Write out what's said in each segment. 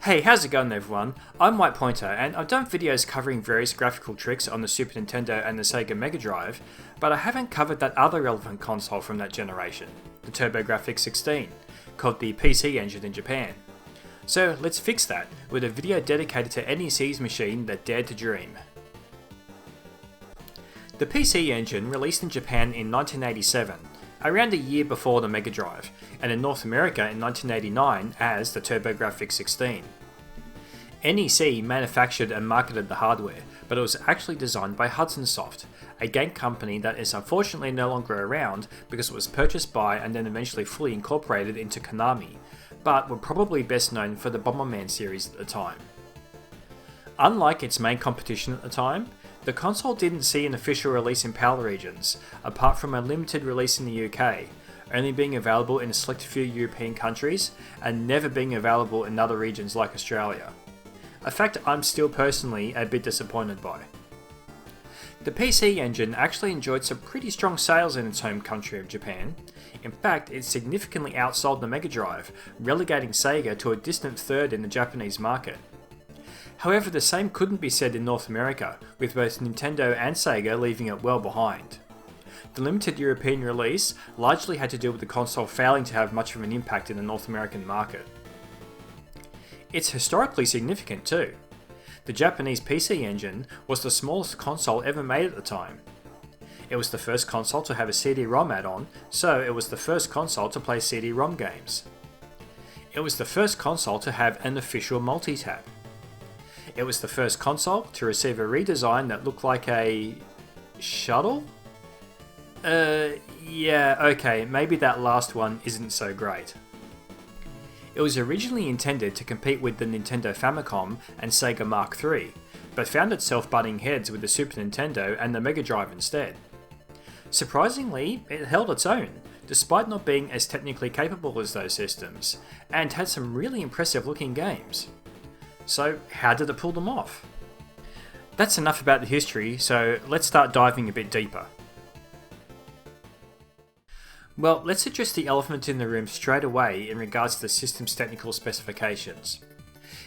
Hey, how's it going everyone? I'm White Pointer, and I've done videos covering various graphical tricks on the Super Nintendo and the Sega Mega Drive, but I haven't covered that other relevant console from that generation, the TurboGrafx-16, called the PC Engine in Japan. So let's fix that with a video dedicated to NEC's machine that dared to dream. The PC Engine released in Japan in 1987, around a year before the Mega Drive, and in North America in 1989 as the TurboGrafx-16. NEC manufactured and marketed the hardware, but it was actually designed by Hudson Soft, a game company that is unfortunately no longer around because it was purchased by and then eventually fully incorporated into Konami, but were probably best known for the Bomberman series at the time. Unlike its main competition at the time, the console didn't see an official release in PAL regions, apart from a limited release in the UK, only being available in a select few European countries, and never being available in other regions like Australia. A fact I'm still personally a bit disappointed by. The PC Engine actually enjoyed some pretty strong sales in its home country of Japan. In fact, it significantly outsold the Mega Drive, relegating Sega to a distant third in the Japanese market. However, the same couldn't be said in North America, with both Nintendo and Sega leaving it well behind. The limited European release largely had to do with the console failing to have much of an impact in the North American market. It's historically significant too. The Japanese PC Engine was the smallest console ever made at the time. It was the first console to have a CD-ROM add-on, so it was the first console to play CD-ROM games. It was the first console to have an official multi-tap. It was the first console to receive a redesign that looked like a shuttle? Yeah, okay, maybe that last one isn't so great. It was originally intended to compete with the Nintendo Famicom and Sega Mark III, but found itself butting heads with the Super Nintendo and the Mega Drive instead. Surprisingly, it held its own, despite not being as technically capable as those systems, and had some really impressive looking games. So how did it pull them off? That's enough about the history, so let's start diving a bit deeper. Well, let's address the elephant in the room straight away in regards to the system's technical specifications.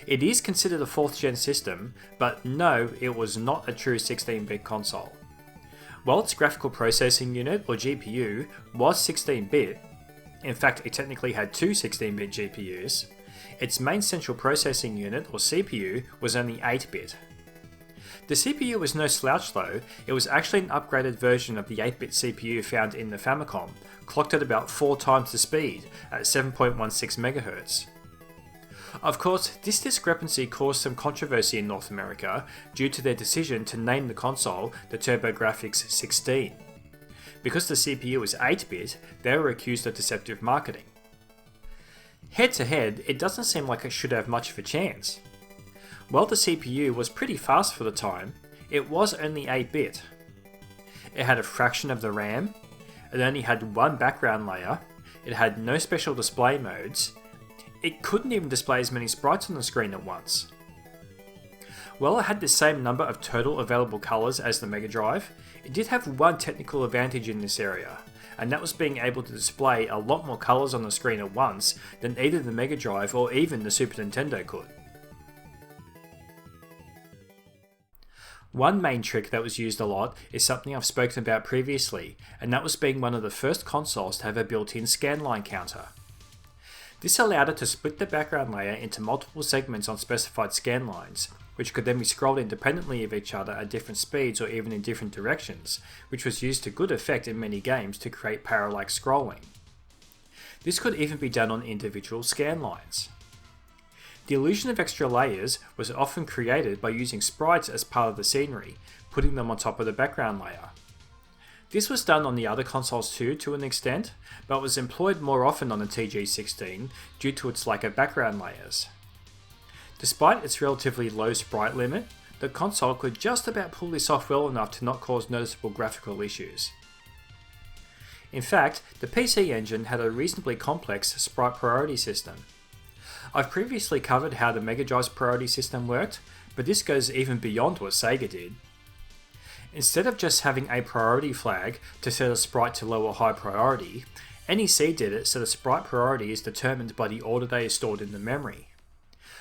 It is considered a 4th gen system, but no, it was not a true 16-bit console. While its graphical processing unit, or GPU, was 16-bit, in fact it technically had two 16-bit GPUs, its main central processing unit, or CPU, was only 8-bit. The CPU was no slouch though, it was actually an upgraded version of the 8-bit CPU found in the Famicom, clocked at about 4 times the speed, at 7.16 MHz. Of course, this discrepancy caused some controversy in North America due to their decision to name the console the TurboGrafx-16. Because the CPU was 8-bit, they were accused of deceptive marketing. Head to head, it doesn't seem like it should have much of a chance. While the CPU was pretty fast for the time, it was only 8-bit. It had a fraction of the RAM, it only had one background layer, it had no special display modes, it couldn't even display as many sprites on the screen at once. While it had the same number of total available colours as the Mega Drive, it did have one technical advantage in this area, and that was being able to display a lot more colours on the screen at once than either the Mega Drive or even the Super Nintendo could. One main trick that was used a lot is something I've spoken about previously, and that was being one of the first consoles to have a built-in scanline counter. This allowed it to split the background layer into multiple segments on specified scanlines, which could then be scrolled independently of each other at different speeds or even in different directions, which was used to good effect in many games to create parallax scrolling. This could even be done on individual scanlines. The illusion of extra layers was often created by using sprites as part of the scenery, putting them on top of the background layer. This was done on the other consoles too to an extent, but was employed more often on the TG16 due to its lack of background layers. Despite its relatively low sprite limit, the console could just about pull this off well enough to not cause noticeable graphical issues. In fact, the PC Engine had a reasonably complex sprite priority system. I've previously covered how the Mega Drive's priority system worked, but this goes even beyond what Sega did. Instead of just having a priority flag to set a sprite to low or high priority, NEC did it so the sprite priority is determined by the order they are stored in the memory.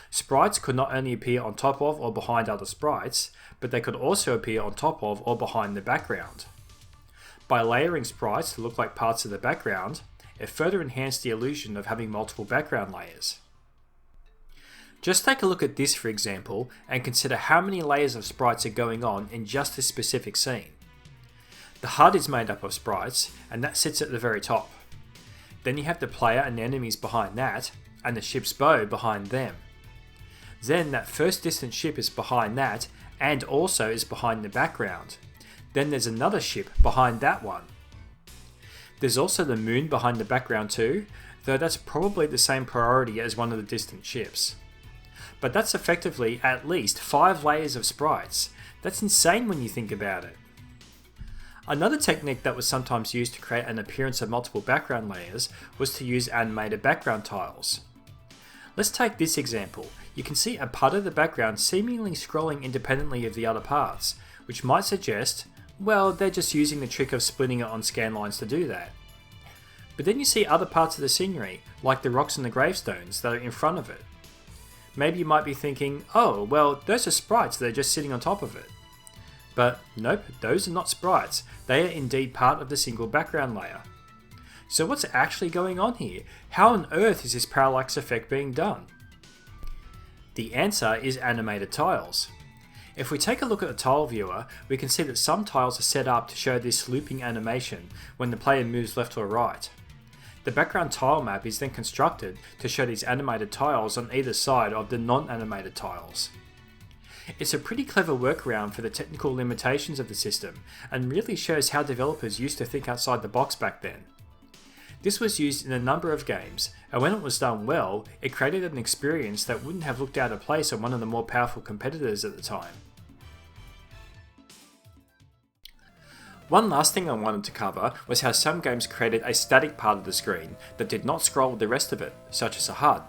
Sprites could not only appear on top of or behind other sprites, but they could also appear on top of or behind the background. By layering sprites to look like parts of the background, it further enhanced the illusion of having multiple background layers. Just take a look at this for example, and consider how many layers of sprites are going on in just this specific scene. The HUD is made up of sprites, and that sits at the very top. Then you have the player and enemies behind that, and the ship's bow behind them. Then that first distant ship is behind that, and also is behind the background. Then there's another ship behind that one. There's also the moon behind the background too, though that's probably the same priority as one of the distant ships. But that's effectively at least 5 layers of sprites. That's insane when you think about it. Another technique that was sometimes used to create an appearance of multiple background layers was to use animated background tiles. Let's take this example. You can see a part of the background seemingly scrolling independently of the other parts, which might suggest, well, they're just using the trick of splitting it on scan lines to do that. But then you see other parts of the scenery, like the rocks and the gravestones that are in front of it. Maybe you might be thinking, oh, well, those are sprites, they're just sitting on top of it. But nope, those are not sprites, they are indeed part of the single background layer. So what's actually going on here? How on earth is this parallax effect being done? The answer is animated tiles. If we take a look at the tile viewer, we can see that some tiles are set up to show this looping animation when the player moves left or right. The background tile map is then constructed to show these animated tiles on either side of the non-animated tiles. It's a pretty clever workaround for the technical limitations of the system, and really shows how developers used to think outside the box back then. This was used in a number of games, and when it was done well, it created an experience that wouldn't have looked out of place on one of the more powerful competitors at the time. One last thing I wanted to cover was how some games created a static part of the screen that did not scroll with the rest of it, such as a HUD.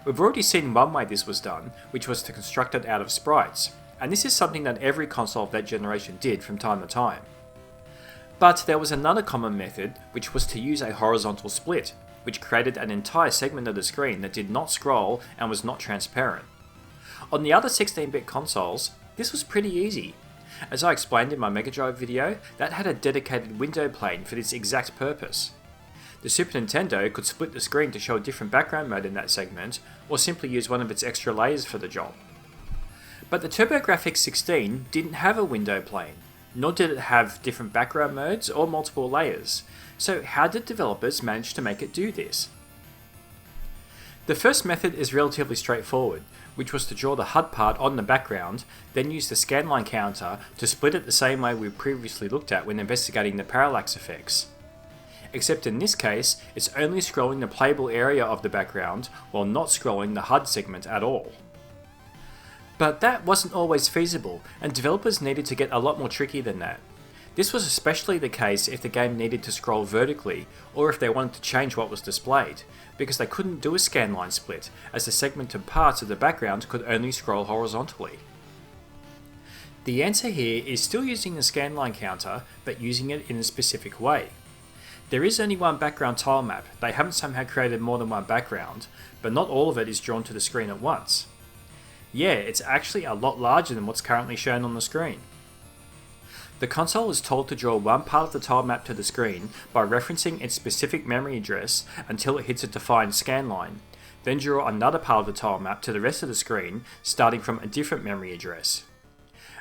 We've already seen one way this was done, which was to construct it out of sprites, and this is something that every console of that generation did from time to time. But there was another common method, which was to use a horizontal split, which created an entire segment of the screen that did not scroll and was not transparent. On the other 16-bit consoles, this was pretty easy. As I explained in my Mega Drive video, that had a dedicated window plane for this exact purpose. The Super Nintendo could split the screen to show a different background mode in that segment, or simply use one of its extra layers for the job. But the TurboGrafx-16 didn't have a window plane, nor did it have different background modes or multiple layers, so how did developers manage to make it do this? The first method is relatively straightforward, which was to draw the HUD part on the background, then use the scanline counter to split it the same way we previously looked at when investigating the parallax effects. Except in this case, it's only scrolling the playable area of the background while not scrolling the HUD segment at all. But that wasn't always feasible, and developers needed to get a lot more tricky than that. This was especially the case if the game needed to scroll vertically, or if they wanted to change what was displayed, because they couldn't do a scanline split, as the segmented parts of the background could only scroll horizontally. The answer here is still using the scanline counter, but using it in a specific way. There is only one background tile map, they haven't somehow created more than one background, but not all of it is drawn to the screen at once. Yeah, it's actually a lot larger than what's currently shown on the screen. The console is told to draw one part of the tile map to the screen by referencing its specific memory address until it hits a defined scanline, then draw another part of the tile map to the rest of the screen starting from a different memory address.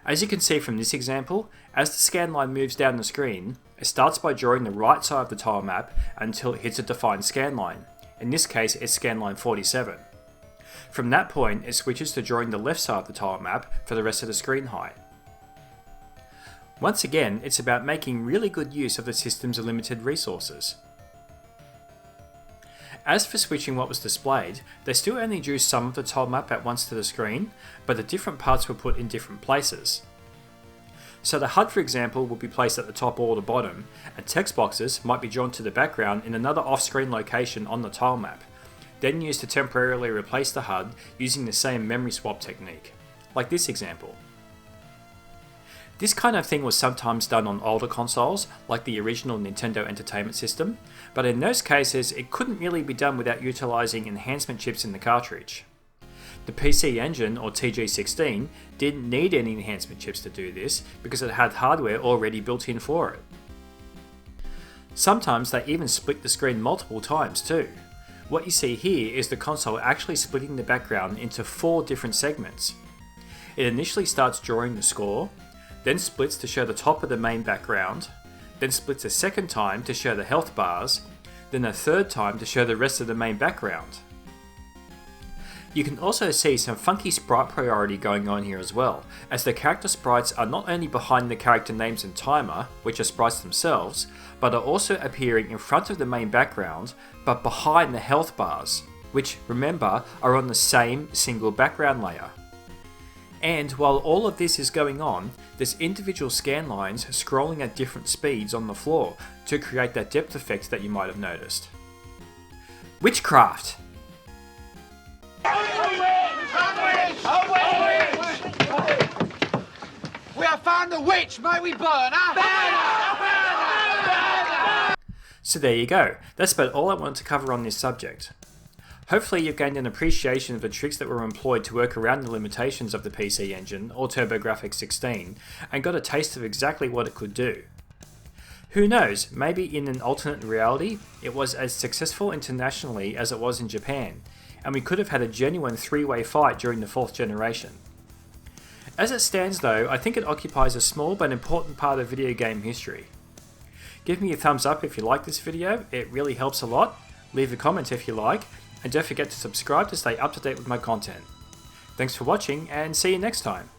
As you can see from this example, as the scanline moves down the screen, it starts by drawing the right side of the tile map until it hits a defined scanline. In this case, it's scanline 47. From that point, it switches to drawing the left side of the tile map for the rest of the screen height. Once again, it's about making really good use of the system's limited resources. As for switching what was displayed, they still only drew some of the tile map at once to the screen, but the different parts were put in different places. So the HUD, for example, will be placed at the top or the bottom, and text boxes might be drawn to the background in another off-screen location on the tile map, then used to temporarily replace the HUD using the same memory swap technique, like this example. This kind of thing was sometimes done on older consoles, like the original Nintendo Entertainment System, but in those cases it couldn't really be done without utilising enhancement chips in the cartridge. The PC Engine, or TG16, didn't need any enhancement chips to do this because it had hardware already built in for it. Sometimes they even split the screen multiple times too. What you see here is the console actually splitting the background into 4 different segments. It initially starts drawing the score, then splits to show the top of the main background, then splits a second time to show the health bars, then a third time to show the rest of the main background. You can also see some funky sprite priority going on here as well, as the character sprites are not only behind the character names and timer, which are sprites themselves, but are also appearing in front of the main background, but behind the health bars, which, remember, are on the same single background layer. And while all of this is going on, there's individual scan lines scrolling at different speeds on the floor to create that depth effect that you might have noticed. Witchcraft! We have found the witch, may we burn her? So there you go, that's about all I wanted to cover on this subject. Hopefully you've gained an appreciation of the tricks that were employed to work around the limitations of the PC Engine, or TurboGrafx-16, and got a taste of exactly what it could do. Who knows, maybe in an alternate reality, it was as successful internationally as it was in Japan, and we could have had a genuine 3-way fight during the 4th generation. As it stands though, I think it occupies a small but important part of video game history. Give me a thumbs up if you like this video, it really helps a lot, leave a comment if you like, and don't forget to subscribe to stay up to date with my content. Thanks for watching, and see you next time.